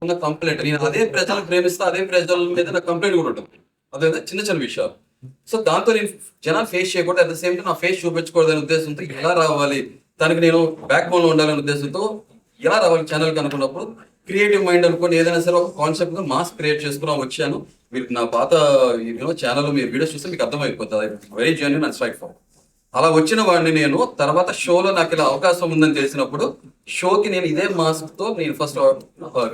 ఉన్న కంప్లైంట్ నేను అదే ప్రజలు ప్రేమిస్తా, అదే ప్రజల మీద నాకు కంప్లైంట్ కూడా ఉంటుంది. అదే చిన్న చిన్న విషయాలు. సో దాంతో నేను జనాలు ఫేస్ చేయకూడదు, అట్ ద సేమ్ టైం నా ఫేస్ చూపించకూడదు అనే ఉద్దేశంతో ఎలా రావాలి, దానికి నేను బ్యాక్ బోన్ లో ఉండాలనే ఉద్దేశంతో ఎలా రావాలి ఛానల్కి అనుకున్నప్పుడు క్రియేటివ్ మైండ్ అనుకోండి, ఏదైనా సరే ఒక కాన్సెప్ట్ గా మాస్ క్రియేట్ చేసుకున్నా వచ్చాను. మీరు నా పాత ఛానల్ మీరు వీడియోస్ చూస్తే మీకు అర్థమైపోతుంది, very genuine and straight forward. అలా వచ్చిన వాడిని నేను తర్వాత షోలో నాకు ఇలా అవకాశం ఉందని తెలిసినప్పుడు షోకి నేను ఇదే మాస్క్ తో నేను ఫస్ట్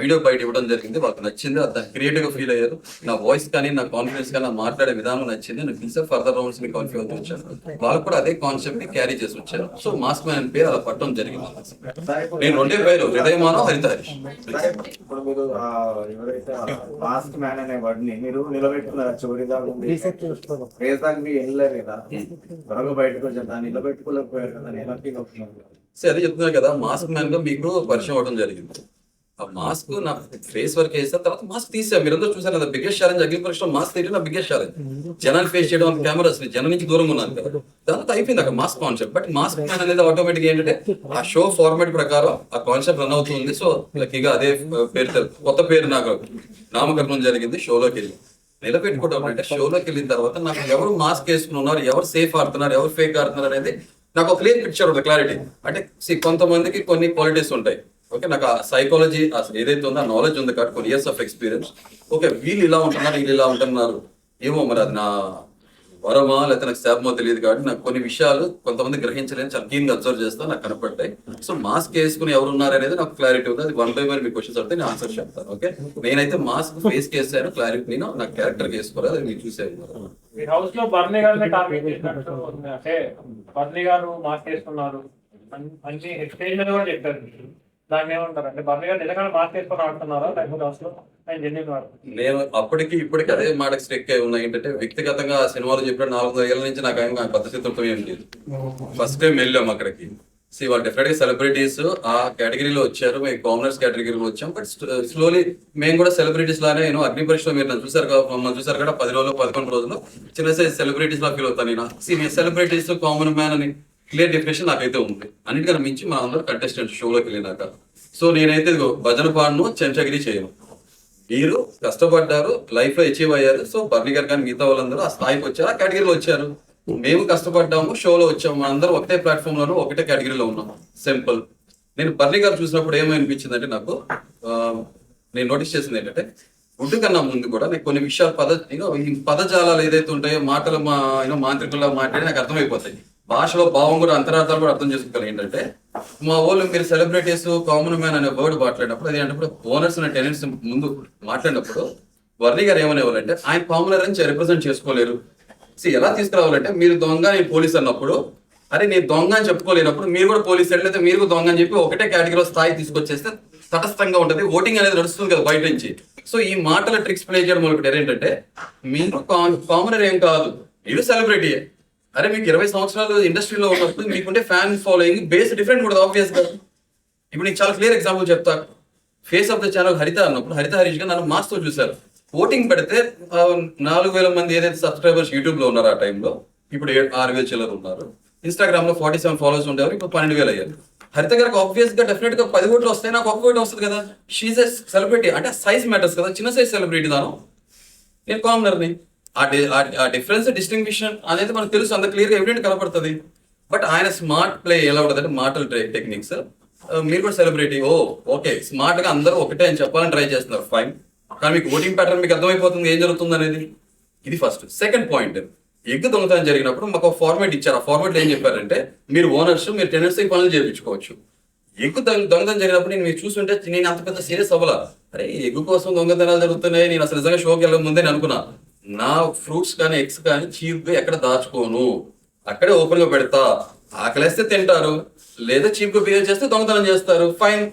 వీడియో బయట ఇవ్వడం జరిగింది. వాళ్ళకి నచ్చింది, అది క్రియేటివ్ గా ఫీల్ అయ్యారు. నా వాయిస్ కానీ నా కాన్ఫిడెన్స్ కానీ నా మాట్లాడే విధానం నచ్చింది. నేను పిలిచే ఫర్దర్ రౌండ్స్ ని కాన్ఫిగర్ అవుతూ వచ్చాను. వాళ్ళు కూడా అదే కాన్సెప్ట్ ని క్యారీ చేసి వచ్చారు. సో మాస్క్ మ్యాన్ పేరు అలా పట్టడం జరిగింది. నేను రెండే పేరు, హృదయమానం, హరిత హరీష్. ఇప్పుడు మీరు ఎవరైతే మాస్క్ మ్యాన్ అనే వర్డ్ని మీరు నిలబెట్టుకున్నారు, చివరి దాకా మీరు వెళ్ళలేరు కదా, త్వరగా బయటకు వచ్చారు, దాన్ని నిలబెట్టుకోలేకపోయారు కదా, నేను ఎలా ఫీల్ అవుతున్నాను? సరే అదే చెప్తున్నారు కదా, మాస్క్ మ్యాన్ గా మీకు పరిచయం అవడం జరిగింది. ఆ మాస్క్ నా ఫేస్ వర్క్ వేసిన తర్వాత మాస్క్ తీసాను. మీరందరూ చూసారు కదా, బిగ్గెస్ట్ ఛాలెంజ్ అగ్ని పరీక్షలో మాస్క్ తీయడం నా బిగ్గెస్ట్ ఛాలెంజ్. జనాన్ని ఫేస్ చేయడం, కెమెరాస్ జనం నుంచి దూరంగా ఉన్నాను కదా, దాంతో అయిపోయింది అక్కడ mask concept. But mask man అనేది ఆటోమేటిక్ ఏంటంటే ఆ షో ఫార్మాట్ ప్రకారం ఆ కాన్సెప్ట్ రన్ అవుతుంది. సో లక్కీగా అదే పేరు, కొత్త పేరు నాకు నామకరణం జరిగింది. షోలోకి వెళ్ళి నిలబెట్టుకోవడం అంటే షోలోకి వెళ్ళిన తర్వాత నాకు ఎవరు మాస్క్ వేసుకుని ఉన్నారు, ఎవరు సేఫ్ ఆడుతున్నారు, ఎవరు ఫేక్ ఆడుతున్నారు అనేది నాకు ఒక క్లియర్ పిక్చర్ ఉంటుంది, క్లారిటీ. అంటే కొంతమందికి కొన్ని క్వాలిటీస్ ఉంటాయి. ఓకే, నాకు ఆ సైకాలజీ ఏదైతే ఉందో ఆ నాలెడ్జ్ ఉంది కాబట్టి కొన్ని ఇయర్స్ ఆఫ్ ఎక్స్పీరియన్స్. ఓకే, వీళ్ళు ఇలా ఉంటున్నారు, వీళ్ళు ఇలా ఉంటున్నారు, ఏమో మరి అది నా వరమా లేకపోతే నాకు శాపమో తెలియదు కాబట్టి నాకు కొన్ని విషయాలు కొంతమంది గ్రహించలేని చాలా క్లీన్ గా అబ్జర్వ్ చేస్తా, నాకు కనపడతాయి. సో మాస్క్ వేసుకుని ఎవరు ఉన్నారు అనేది నాకు క్లారిటీ ఉంది. అది వన్ బై వన్ మీ క్వశ్చన్స్ అడితే నేను ఆన్సర్ చెప్తాను. ఓకే, నేనైతే మాస్క్ ఫేస్ వేసాను, క్లారిటీ నేను నా క్యారెక్టర్ వేసుకోలేదు, అది మీరు చూసేది. మీ హౌస్ లో బర్నీ గారిని టార్గెట్ చేసినట్టు అంటే బర్నీ గారు మాస్క్ వేసుకున్నారు అన్ని స్టేజ్ మీద కూడా చెప్పారు. దాన్ని ఏమంటారు అంటే బర్నీ గారు నిజంగా మాస్క్ వేసుకొని ఆడుతున్నారా లేకపోతే హౌస్ లో ఆయన జెన్యున్ వాడు? నేను అప్పటికి ఇప్పటికి అదే మాటకి స్ట్రిక్ అయి ఉన్నాయి. ఏంటంటే వ్యక్తిగతంగా ఆ సినిమాలో చెప్పిన 400 ఏళ్ళ నుంచి నాకు ఆయన కొత్త చిత్రంతో ఏం లేదు. ఫస్ట్ టైం వెళ్ళాం అక్కడికి. వాళ్ళు డెఫినెట్ గా సెలబ్రిటీస్ ఆ కేటగిరీలో వచ్చారు, మేము కామనర్స్ కేటగిరీలో వచ్చాం. బట్ స్లోలీ మేము కూడా సెలబ్రిటీస్ లానే అగ్ని పరీక్షలో మీరు నన్ను చూసారు కదా 10 రోజులు 11 రోజులు చిన్న సైజ్ సెలబ్రిటీస్ లా ఫీల్ అవుతాను నేను. సెలబ్రిటీస్ కామన్ మ్యాన్ అని క్లియర్ డెఫినేషన్ నాకైతే ఉంది. అన్నిటికన్నా మించి మన అందరూ కంటెస్టెంట్ షోలోకి వెళ్ళినాక. సో నేనైతే భజన పాడను, చెంచగిరి చేయను. మీరు కష్టపడ్డారు, లైఫ్ లో అచీవ్ అయ్యారు. సో బర్నీ గారు కానీ మిగతా వాళ్ళందరూ ఆ స్థాయికి వచ్చారు, ఆ కేటగిరీలో వచ్చారు. మేము కష్టపడ్డాము, షోలో వచ్చాము, మనందరం ఒకటే ప్లాట్ఫామ్ లోనూ ఒకటే కేటగిరీలో ఉన్నాం. సింపుల్. నేను బర్నీ గారు చూసినప్పుడు ఏమనిపించింది అంటే నాకు నేను నోటీస్ చేసింది ఏంటంటే గుడ్డు కన్నా ముందు కూడా నేను కొన్ని విషయాలు పదజాలాలు ఏదైతే ఉంటాయో మాటలు మాంత్రికుల్లో మాట్లాడి నాకు అర్థమైపోతాయి. భాషలో భావం కూడా అంతరార్థాలు కూడా అర్థం చేసుకోగలం. ఏంటంటే మా వాళ్ళు మీరు సెలబ్రిటీస్ కామన్ మ్యాన్ అనే వర్డ్ మాట్లాడినప్పుడు అది అంటే ఓనర్స్ అనే టెనెంట్స్ ముందు మాట్లాడినప్పుడు బర్నీ గారు ఏమనేవాళ్ళంటే ఆయన కామనర్ అని రిప్రజెంట్ చేసుకోలేరు. ఎలా తీసుకురావాలంటే మీరు దొంగ నేను పోలీస్ అన్నప్పుడు అరే నేను దొంగ అని చెప్పుకోలేనప్పుడు మీరు కూడా పోలీస్ అయితే మీరు కూడా దొంగ అని చెప్పి ఒకటే కేటగిరీలో స్థాయి తీసుకొచ్చేస్తే తటస్థంగా ఉంటుంది, ఓటింగ్ అనేది నడుస్తుంది కదా బయట నుంచి. సో ఈ మాటల ట్రిక్స్ ప్లే చేయడం మొదలుపెట్టారు. ఏంటంటే మీరు కామనర్ ఏం కాదు, మీరు సెలబ్రిటీయే. అరే మీకు 20 సంవత్సరాలు ఇండస్ట్రీలో ఉన్నప్పుడు మీకుంటే ఫ్యాన్ ఫాలోయింగ్ బేస్ డిఫరెంట్ కూడా ఆబ్వియస్ గా. ఇప్పుడు నీకు చాలా క్లియర్ ఎగ్జాంపుల్ చెప్తా. ఫేస్ ఆఫ్ ద ఛానల్ హరిత అన్నప్పుడు హరిత హరీష్ గా నన్ను మాస్తో చూశారు. ఓటింగ్ పెడితే 4,000 మంది ఏదైతే సబ్స్క్రైబర్స్ యూట్యూబ్ లో ఉన్నారు ఆ టైంలో, ఇప్పుడు 6,000 చిల్లర ఉన్నారు. ఇన్స్టాగ్రామ్ లో 47 ఫాలోవర్స్ ఉండేవారు, ఇప్పుడు 12,000 అయ్యారు. హరిత గారికి ఆబ్వియస్ గా డెఫినెట్ గా 10 ఓట్లు వస్తాయి, నాకు 1 ఓటు వస్తుంది కదా. షీజ్ ఎ సెలబ్రిటీ, అంటే సైజ్ మ్యాటర్స్ కదా, చిన్న సైజ్ సెలబ్రిటీ దాను, నేను కామనర్ని. ఆ డిఫరెన్స్ డిస్టింగ్విషన్ అనేది మనకు తెలుసు, అంత క్లియర్ గా ఎవిడెంట్ కనపడుతుంది. బట్ ఆయన స్మార్ట్ ప్లే ఎలా ఉంటుంది అంటే మాటలు టెక్నిక్స్. మీరు కూడా సెలబ్రిటీ, ఓకే స్మార్ట్ గా అందరూ ఒకటే అని చెప్పాలని ట్రై చేస్తున్నారు, ఫైన్. కానీ మీకు ఓటింగ్ ప్యాటర్న్ మీకు అర్థమైపోతుంది ఏం జరుగుతుంది అనేది. ఇది ఫస్ట్. సెకండ్ పాయింట్, ఎగ్ దొంగతనం జరిగినప్పుడు మాకు ఒక ఫార్మేట్ ఇచ్చారు. ఆ ఫార్మేట్ ఏం చెప్పారంటే మీరు ఓనర్స్, మీరు టెనెంట్స్ ఈ పనులు చేయించుకోవచ్చు. ఎగ్గు దొంగతనం జరిగినప్పుడు నేను మీరు చూస్తుంటే నేను అంత పెద్ద సీరియస్ అవ్వాలా, అరే ఎగ్గు కోసం దొంగతనాలు జరుగుతున్నాయి, నేను అసలు నిజంగా షోకి వెళ్ళక ముందే అనుకున్నా. నా ఫ్రూట్స్ కానీ ఎగ్స్ కానీ చీప్ గా ఎక్కడ దాచుకోను, అక్కడే ఓపెన్ గా పెడతా. ఆకలేస్తే తింటారు, లేదా చీప్ గా బిహేవ్ చేస్తే దొంగతనం చేస్తారు, ఫైన్.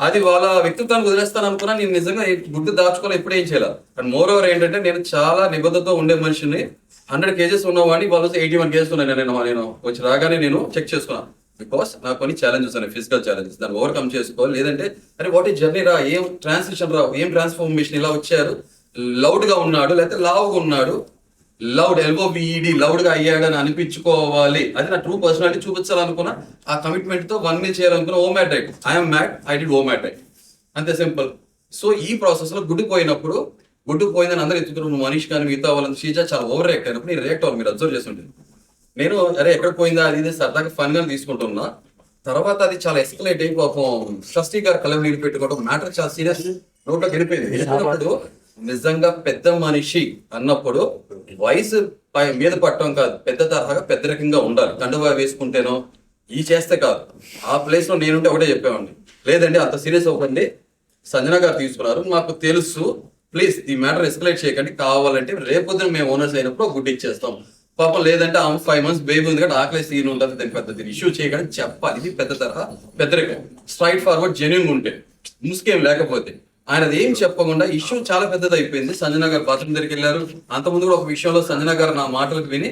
అది వాళ్ళ వ్యక్తిత్వాన్ని వదిలేస్తాను అనుకున్నా. నేను నిజంగా గుడ్డు దాచుకోవాలి, ఎప్పుడు ఏం చేయాలి. అండ్ మోర్ ఓవర్ ఏంటంటే నేను చాలా నిబద్ధతతో ఉండే మనిషిని. 100 కేజెస్ ఉన్నవాడిని వాళ్ళు 81 కేజెస్ ఉన్నాయి. నేను వచ్చి రాగానే నేను చెక్ చేసుకున్నాను. బికాస్ నాకు కొన్ని ఛాలెంజెస్ ఉన్నాయి, ఫిజికల్ ఛాలెంజెస్, దాన్ని ఓవర్కమ్ చేసుకోవాలి. లేదంటే అరే వాట్ ఈ జర్నీ రా, ఏం ట్రాన్సిషన్ రా, ఏం ట్రాన్స్ఫర్మేషన్, ఇలా వచ్చారు. లౌడ్ గా ఉన్నాడు లేకపోతే లావుగా ఉన్నాడు, లౌడ్ ఎల్ఓబిఈడి లౌడ్ గా అయ్యాడని అనిపించుకోవాలి. అది నా ట్రూ పర్సనాలిటీ చూపించాలనుకున్నా. ఆ కమిట్మెంట్ తో 1 మీల్ చేయాలనుకున్నా. OMAD diet, I'm mad, I did OMAD diet, అంతే సింపుల్. సో ఈ ప్రాసెస్ లో గుడ్డు పోయినప్పుడు గుడ్డు పోయిందని అందరూ ఎత్తుకున్నారు, మనీష్ కానీ మిగతా వాళ్ళని శ్రీజ చాలా ఓవర్ రియాక్ట్ అయినప్పుడు నేను రియాక్ట్ అవ్వాలి, మీరు అబ్జర్వ్ చేస్తుంటారు. నేను అరే ఎక్కడ పోయిందా అది ఇది సరదాగా ఫన్ గా తీసుకుంటున్నా. తర్వాత అది చాలా ఎస్కలేట్ అయ్యి పాపం ట్రస్టీ గారు కళ్ళ నీళ్ళు పెట్టుకోవడం మ్యాటర్ చాలా సీరియస్ నోట్లో గెలిపోయింది. వెళ్ళినప్పుడు నిజంగా పెద్ద మనిషి అన్నప్పుడు వయసు మీద పట్టడం కాదు, పెద్ద తరహాగా పెద్ద రకంగా ఉండాలి. కండువా వేసుకుంటేనో ఈ చేస్తే కాదు. ఆ ప్లేస్ లో నేనుంటే ఒకటే చెప్పేవాడిని, లేదండి అంత సీరియస్ అవ్వండి, సంజన గారు తీసుకున్నారు మాకు తెలుసు, ప్లీజ్ ఈ మ్యాటర్ ఎస్కలేట్ చేయకండి, కావాలంటే రేపొద్దున మేము ఓనర్స్ అయినప్పుడు గుడ్డు ఇచ్చేస్తాం. పాపం లేదంటే ఆమె 5 months బేబీ ఉంది కాబట్టి ఆకలి సీన్ ఉంటుంది, దాని పెద్ద ఇష్యూ చేయకండి చెప్పాలి. ఇది పెద్ద తరహా పెద్దరికం, స్ట్రైట్ ఫార్వర్డ్ జెన్యూన్ ఉంటే, ముసుకేం లేకపోతే. ఆయనది ఏం చెప్పకుండా ఇష్యూ చాలా పెద్దది అయిపోయింది. సంజన గారు బాత్రూమ్ దగ్గరికి వెళ్ళారు. అంతకుముందు కూడా ఒక విషయంలో సంజన గారు నా మాటలకు విని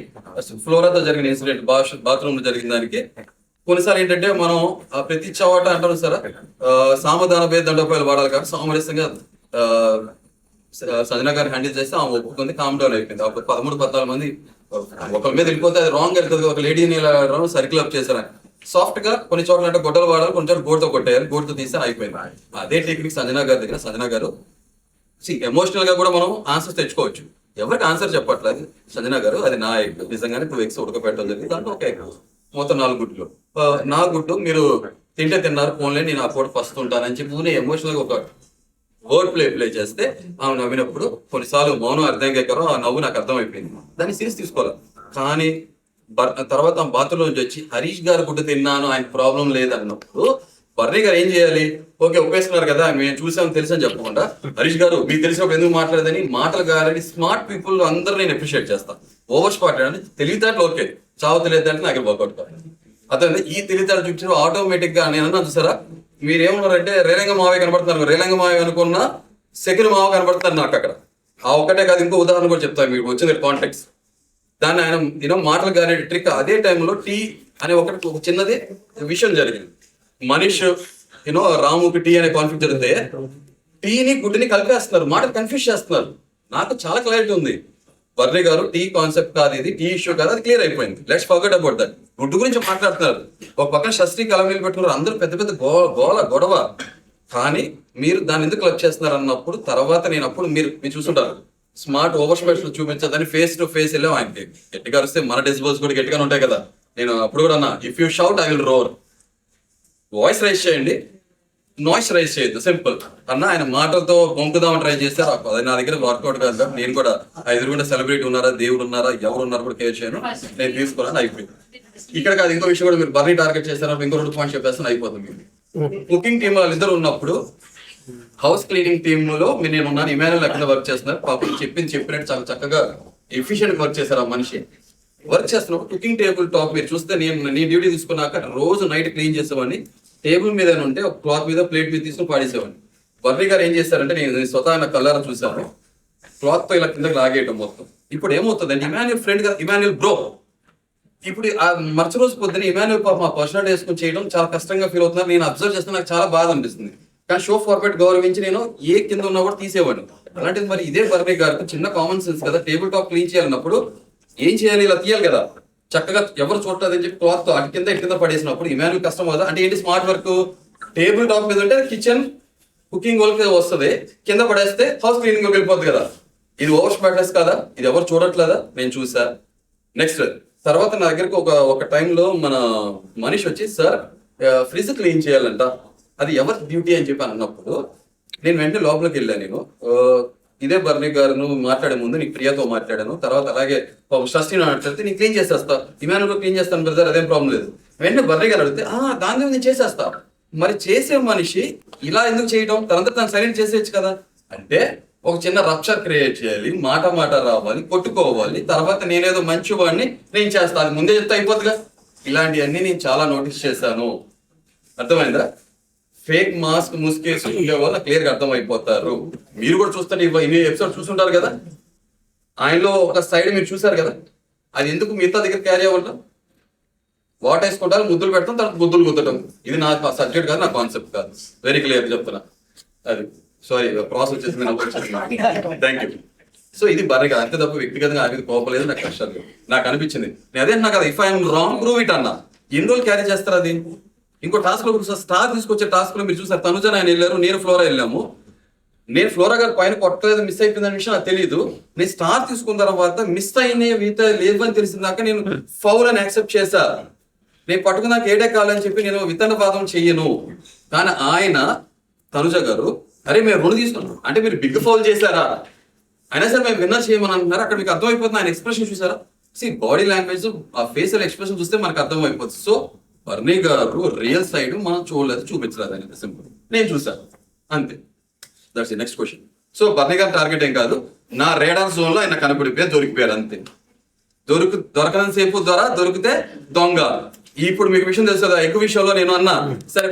ఫ్లోరాతో జరిగిన ఇన్సిడెంట్ బాత్రూమ్ లో జరిగిన దానికి కొన్నిసార్లు ఏంటంటే మనం ప్రతి చోట అంటారు సార్ సామధాన భేద దండోపాయాలు వాడాలి కాబట్టి సామరస్యంగా సంజన గారు హ్యాండిల్ చేస్తే ఆమె ఒప్పుకుంది, కామ్ డౌన్ అయిపోయింది. అప్పుడు 13-14 మంది ఒకరి మీద వెళ్ళిపోతే అది రాంగ్ వెళ్తుంది. ఒక లేడీని సర్కిల్ అప్ చేశారు. సాఫ్ట్ గా కొన్ని చోట్ల అంటే గొడ్డలు వాడాలి, కొన్ని చోట్ల గోడుతో కొట్టేయాలి, గోడుతో తీస్తే అయిపోయింది. అదే టెక్నిక్ సంజన గారి దగ్గర. సంజన గారు ఎమోషనల్ గా కూడా మనం ఆన్సర్స్ తెచ్చుకోవచ్చు. ఎవరికి ఆన్సర్ చెప్పట్లేదు సంజన గారు, అది నా ఎగ్ నిజంగానే 2 eggs ఉడకపెట్టడం జరిగింది, దాంట్లో ఒక ఎగ్ మొత్తం 4 గుడ్లు. నా గుడ్డు మీరు తింటే తిన్నారు, ఫోన్లే నేను ఆ పూట ఫస్ట్ ఉంటానని చెప్పి ఎమోషనల్ గా ఒక వర్డ్ ప్లే చేస్తే ఆమె నవ్వినప్పుడు కొన్నిసార్లు మౌనం అర్థం కాకరో ఆ నవ్వు నాకు అర్థమైపోయింది, దాన్ని సీరియస్ తీసుకోవాలి. కానీ తర్వాత బాత్రూమ్ నుంచి వచ్చి హరీష్ గారు గుడ్డు తిన్నాను ఆయన ప్రాబ్లం లేదన్నప్పుడు బర్రీ గారు ఏం చేయాలి, ఓకే ఒప్పేస్తున్నారు కదా మేము చూసాము తెలుసు అని చెప్పకుండా హరీష్ గారు మీకు తెలిసినప్పుడు ఎందుకు మాట్లాడదని మాటలు కాదని స్మార్ట్ పీపుల్ అందరూ నేను అప్రిషియేట్ చేస్తాను. ఓవర్ స్మార్ట్ అని తెలివితేటలు ఓకే, చావు తెలియదంటే నాకు వర్కౌట్ కాదు. అతను ఈ తెలివితేటలు చూపించిన ఆటోమేటిక్ గా నేను అన్నా చూసారా, మీరేమన్నారంటే రేలంగ మావే కనబడుతున్నారు, రేలంగ మావే అనుకున్న సెకండ్ మావ కనబడుతున్నారు నాకు అక్కడ. ఆ ఒక్కటే కాదు, ఇంకో ఉదాహరణ కూడా చెప్తాను మీకు వచ్చింది కాంటెక్స్. దాన్ని ఆయన మాటలు గానే ట్రిక్. అదే టైంలో టీ అనే ఒక చిన్నది విషయం జరిగింది. మనీష్ రాముకి టీ అనే కాన్ఫ్లిక్ట్ జరిగితే టీని గుడ్డుని కలిపేస్తున్నారు, మాటలు కన్ఫ్యూజ్ చేస్తున్నారు. నాకు చాలా క్లారిటీ ఉంది, వర్రే గారు టీ కాన్సెప్ట్ కాదు, ఇది టీ ఇష్యూ కాదు, అది క్లియర్ అయిపోయింది, లెట్స్ ఫర్గెట్ అబౌట్ దట్. గుడ్డు గురించి మాట్లాడుతున్నారు, ఒక పక్కన శస్త్రీ కలం పెట్టుకున్నారు, అందరూ పెద్ద పెద్ద గొడవ. కానీ మీరు దాన్ని ఎందుకు క్లబ్ చేస్తున్నారు అన్నప్పుడు తర్వాత నేను అప్పుడు మీరు చూస్తుంటారు స్మార్ట్ ఓవర్ స్మార్ట్ చూపించదని ఫేస్ టు ఫేస్ వెళ్ళాం. ఆయనకి గట్టిగా వస్తే మన డెసిబల్స్ కూడా గట్టిగానే ఉంటాయి కదా. నేను అప్పుడు కూడా అన్నా, if you shout I will roar. Voice raise చేయండి, నాయిస్ రైజ్ చేయొద్దు, సింపుల్ అన్న. ఆయన మాటలతో పంపుదామని ట్రై చేస్తారు, అది నా దగ్గర వర్కౌట్ కాదు. నేను కూడా ఎదురుకుండా సెలబ్రిటీ ఉన్నారా, దేవుడు ఉన్నారా, ఎవరు ఉన్నారా కూడా కేర్ చేయను, నేను తీసుకోవాలని అయిపోయింది. ఇక్కడ కాదు, ఇంకో విషయం కూడా మీరు బర్రీ టార్గెట్ చేస్తారా, ఇంకో 2 పాయింట్స్ చెప్పేస్తాను అయిపోతుంది. కుకింగ్ టీమ్ వాళ్ళిద్దరు ఉన్నప్పుడు హౌస్ క్లీనింగ్ టీమ్ లో నేను ఉన్నాను, ఇమాన్యుల్ అక్కడ వర్క్ చేస్తున్నారు. పాపం చెప్పినట్టు చాలా చక్కగా ఎఫిషియెంట్ వర్క్ చేశారు ఆ మనిషి. వర్క్ చేస్తున్నప్పుడు కుకింగ్ టేబుల్ టాప్ మీరు చూస్తే నీ డ్యూటీ తీసుకున్నాక రోజు నైట్ క్లీన్ చేసేవాడిని. టేబుల్ మీద ఉంటే ఒక క్లాత్ మీద ప్లేట్ మీద తీసుకుని పాడేసేవాడిని. బర్రీ గారు ఏం చేస్తారంటే నేను స్వతహా కలర్ చూసాను, క్లాత్ తో ఇలా కిందకి లాగేయటం మొత్తం. ఇప్పుడు ఏమవుతుందంటే ఇమాన్యుల్ ఫ్రెండ్ గా ఇమాన్యుల్ బ్రో, ఇప్పుడు ఆ మరుసటి రోజు పొద్దున ఇమాన్యుల్ పాప మా పర్సనల్ వేసుకుని చేయడం చాలా కష్టంగా ఫీల్ అవుతున్నారు. నేను అబ్జర్వ్ చేస్తే నాకు చాలా బాధ అనిపిస్తుంది. కానీ షో ఫార్మాట్ గౌరవించి నేను ఏ కింద ఉన్నా కూడా తీసేవాడిని. అలాంటిది మరి ఇదే బర్రీ గారికి చిన్న కామన్ సెన్స్ కదా, టేబుల్ టాప్ క్లీన్ చేయాలన్నప్పుడు ఏం చేయాలి, ఇలా తీయాలి కదా, చక్కగా ఎవరు చూడలేదని చెప్పి క్లాత్ తో అటు కింద పడేసినప్పుడు ఇమాన్యుల్ కష్టం కదా. అంటే ఏంటి స్మార్ట్ వర్క్, టేబుల్ టాప్ మీద ఉంటే కిచెన్ కుకింగ్ వాళ్ళకి వస్తుంది, కింద పడేస్తే హౌస్ క్లీనింగ్ వెళ్ళిపోద్ది కదా. ఇది ఓవర్ స్మార్ట్నెస్ కదా, ఇది ఎవరు చూడట్లేదా, నేను చూసా. నెక్స్ట్ తర్వాత నా దగ్గరకు ఒక టైంలో మన మనీష్ వచ్చి సార్ ఫ్రిడ్జ్ క్లీన్ చేయాలంట, అది ఎవరి డ్యూటీ అని చెప్పి అన్నప్పుడు నేను వెంటనే లోపలికి వెళ్ళాను. నేను ఇదే బర్నీ గారు మాట్లాడే ముందు నీకు ప్రియాతో మాట్లాడాను, తర్వాత అలాగే షస్టిని మాట్లాడితే నేను క్లీన్ చేసేస్తా, ఇమాన్యుల్ క్లీన్ చేస్తాను బ్రదర్, అదేం ప్రాబ్లం లేదు. వెంటనే బర్నీ గారు అడిగితే దాని మీద నేను చేసేస్తా. మరి చేసే మనిషి ఇలా ఎందుకు చేయడం, తనంతా తను సైలెంట్ చేసేయచ్చు కదా. అంటే ఒక చిన్న రప్చర్ క్రియేట్ చేయాలి, మాట రావాలి, కొట్టుకోవాలి, తర్వాత నేనేదో మంచి వాడిని నేను చేస్తాను, అది ముందే చెప్తే అయిపోతుందిగా. ఇలాంటివన్నీ నేను చాలా నోటీస్ చేశాను, అర్థమైందా. ఫేక్ మాస్క్ ముసుకేసి ఉండే వాళ్ళు క్లియర్ గా అర్థమైపోతారు. మీరు కూడా చూస్తారు, ఇన్ని ఎపిసోడ్ చూస్తుంటారు కదా, ఆయనలో ఒక సైడ్ మీరు చూసారు కదా, అది ఎందుకు మిగతా దగ్గర క్యారీ అవ్వడం, వాట్ వేసుకుంటారు, ముద్దులు పెడతాం, తర్వాత బుద్ధులు గుద్దటం. ఇది నా సబ్జెక్ట్ కాదు, నా కాన్సెప్ట్ కాదు, వెరీ క్లియర్ చెప్తున్నా. అది సారీ ప్రాసెస్ వచ్చేసింది, థ్యాంక్ యూ. సో ఇది బర్రీ కదా, అంతే తప్ప వ్యక్తిగతంగా ఆయన కోపలేదు, నాకు కష్టం లేదు, నాకు అనిపించింది. నేను అదే అన్నా కదా, if I'm wrong prove it అన్నా. ఎన్ని రోజులు క్యారీ చేస్తారు అది. ఇంకో టాస్క్ లో స్టార్ తీసుకొచ్చే టాస్క్ లో మీరు చూసారు, తనుజన ఆయన వెళ్ళారు, నేను ఫ్లోరా వెళ్ళాము. నేను ఫ్లోరా గారు పైన కొట్టలేదు, మిస్ అయిపోయిందనే విషయం నాకు తెలియదు. నేను స్టార్ తీసుకున్న తర్వాత మిస్ అయిన ఈత లేదు అని తెలిసిందాక నేను ఫౌల్ అని యాక్సెప్ట్ చేశా. నేను పట్టుకున్నాక ఏడే కావాలని చెప్పి నేను విత్తనపాదం చెయ్యను. కానీ ఆయన తనుజ గారు అరే మేము 2 తీసుకున్నాం అంటే మీరు బిగ్ ఫౌల్ చేశారా, అయినా సరే మేము విన్నర్ చేయమని అంటున్నారు. అక్కడ మీకు అర్థమైపోతుంది ఆయన ఎక్స్ప్రెషన్ చూసారా. బాడీ లాంగ్వేజ్, ఆ ఫేషియల్ ఎక్స్ప్రెషన్ చూస్తే మనకు అర్థమైపోతుంది. సో బర్నీ గారు రియల్ సైడ్ మనం చూడలేదు, చూపించలేదు అనేది సింపుల్. నేను చూసాను అంతే. That's the next question. So Barney గారి టార్గెట్ ఏం కాదు, నా రేడార్ జోన్ లో ఆయన కనపడిపోయారు, దొరికిపోయారు అంతే. దొరకనంత సేపు దొరికితే దొంగ. ఇప్పుడు మీకు విషయం తెలుసు కదా, ఎక్కువ విషయంలో నేను అన్నా సరే